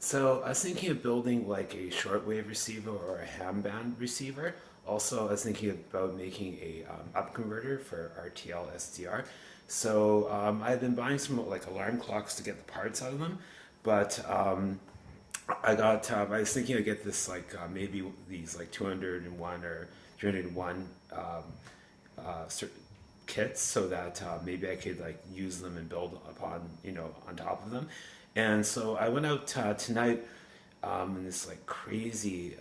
So I was thinking of building like a shortwave receiver or a ham band receiver. Also, I was thinking about making a up converter for RTL SDR. So I've been buying some like alarm clocks to get the parts out of them, but I was thinking I'd get this like maybe these like 201 or 301 certain kits so that maybe I could like use them and build upon on top of them. And so I went out tonight in this like crazy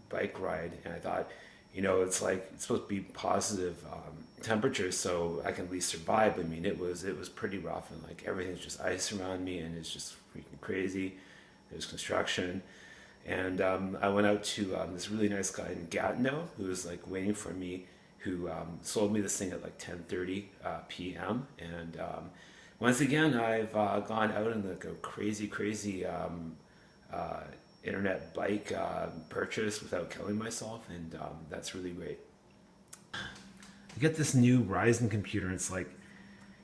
bike ride, and I thought, it's like it's supposed to be positive temperatures, so I can at least survive. I mean, it was pretty rough, and like everything's just ice around me, and it's just freaking crazy. There's construction, and I went out to this really nice guy in Gatineau who was like waiting for me, who sold me this thing at like 10:30 p.m. And once again, I've gone out on like a crazy internet bike purchase without killing myself, and that's really great. I get this new Ryzen computer, and it's like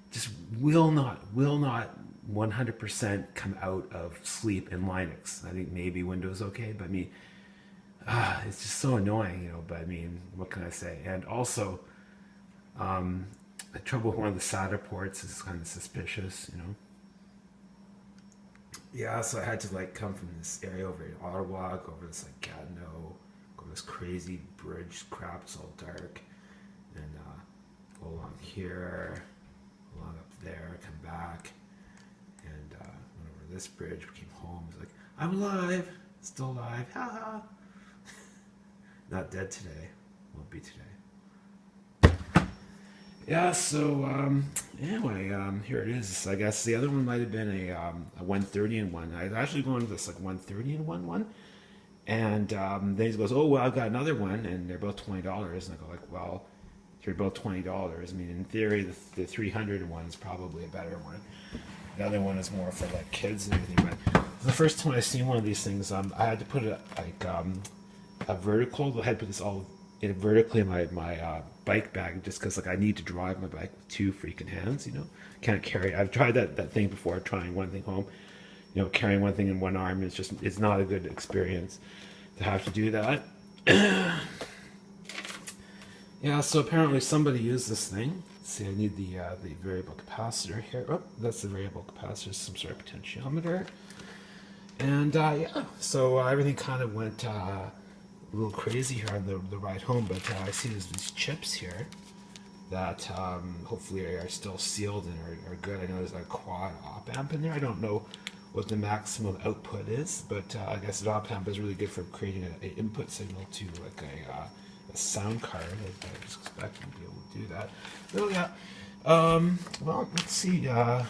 just will not 100% come out of sleep in Linux. I think maybe Windows okay, but I mean, it's just so annoying, But I mean, what can I say? And also, the trouble with one of the SATA ports is kind of suspicious. Yeah, so I had to like come from this area over in Ottawa, go over this like Gatineau, go this crazy bridge crap, it's all dark, and go along here, along up there, come back, and went over this bridge, came home, was like, I'm alive, still alive, haha. Not dead today, won't be today. Yeah, so anyway, here it is. I guess the other one might have been a 130 in one. I was actually going to this like 130 in one, and then he goes, "Oh well, I've got another one, and they're both $20." And I go like, "Well, they're both $20. I mean, in theory, the 300 one is probably a better one. The other one is more for like kids and everything." But the first time I seen one of these things, I had to put it like a vertical. I had to put this all vertically in my bike bag, just because like I need to drive my bike with two freaking hands. Can't carry. I've tried that thing before, trying one thing home. Carrying one thing in one arm is it's not a good experience to have to do that. Yeah, so apparently somebody used this thing. Let's see, I need the variable capacitor here. Oh, that's the variable capacitor, some sort of potentiometer. And yeah, so everything kind of went a little crazy here on the ride home, but I see there's these chips here that hopefully are still sealed and are good. I know there's a quad op amp in there. I don't know what the maximum output is, but I guess an op amp is really good for creating an input signal to like a sound card. I just expect to be able to do that. Oh yeah. Well, let's see. I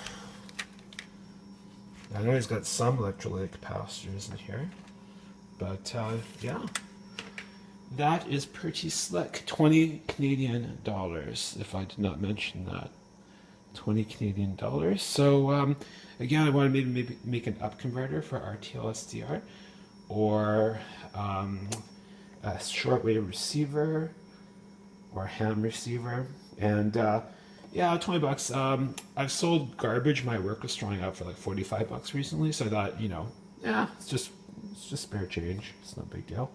know he's got some electrolytic capacitors in here, but yeah. That is pretty slick. 20 Canadian dollars, if I did not mention that. 20 Canadian dollars. So, again, I want to maybe make an up converter for RTL SDR, or a shortwave receiver, or a ham receiver. And yeah, $20. I've sold garbage my work was throwing out for like $45 recently, so I thought, yeah, it's just spare change. It's no big deal.